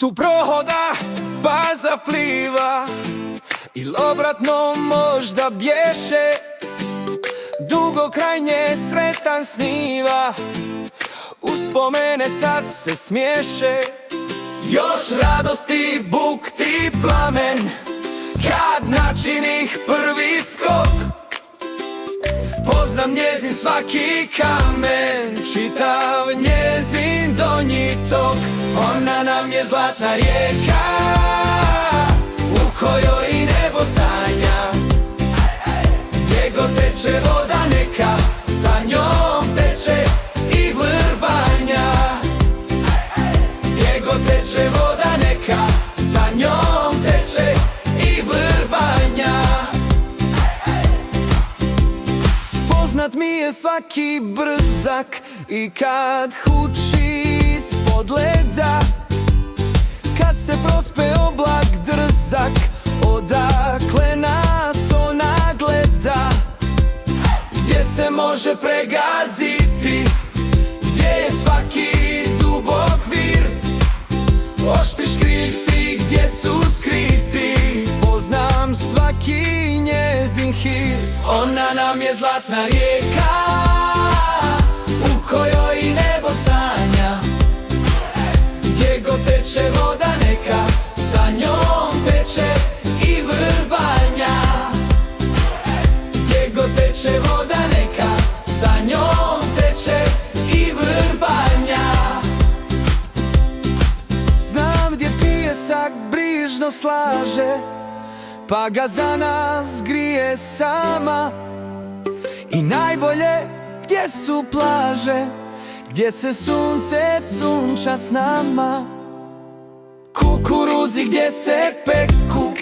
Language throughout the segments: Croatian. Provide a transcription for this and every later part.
Tu prohoda pa zapliva, il obratno možda bješe, dugo kraj nje sretan sniva, uspomene sad se smiješe. Još radosti, buk ti plamen, kad načinih prvi skok. Poznam njezin svaki kamen, čitav njezin donji tok. Ona nam je zlatna rijeka, u kojoj i nebo sanja. Gdje god teče voda neka, sa njom teče i vrbanja. Gdje god teče voda neka, sa njom teče i vrbanja. Poznat mi je svaki brzak i kad huči ispod leda, kad se prospe oblak drzak, odakle nas ona gleda. Gdje se može pregaziti, gdje je svaki dubok vir, oštri škriljci gdje su skriti. Poznam svaki njezin hir. Ona nam je zlatna rijeka, u kojoj i nebo sanja. Gdje god teče voda neka, sa njom teče i vrbanja. Gdje god teče voda neka, sa njom teče i vrbanja. Znam gdje pijesak brižno slaže, pa ga za nas grije sama. I najbolje gdje su plaže, gdje se sunce sunča s nama. Kukuruzi gdje se peku,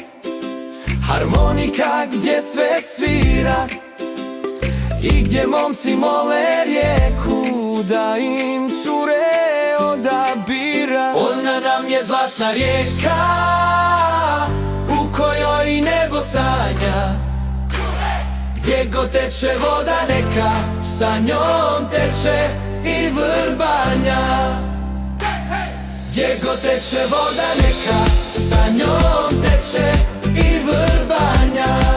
harmonika gdje sve svira, i gdje momci mole rijeku da im cure odabira. Ona nam je zlatna rijeka, u kojoj i nebo sanja. Gdje god teče voda neka, sa njom teče i vrbanja. Gdje god teče voda neka, sa njom teče i vrbanja.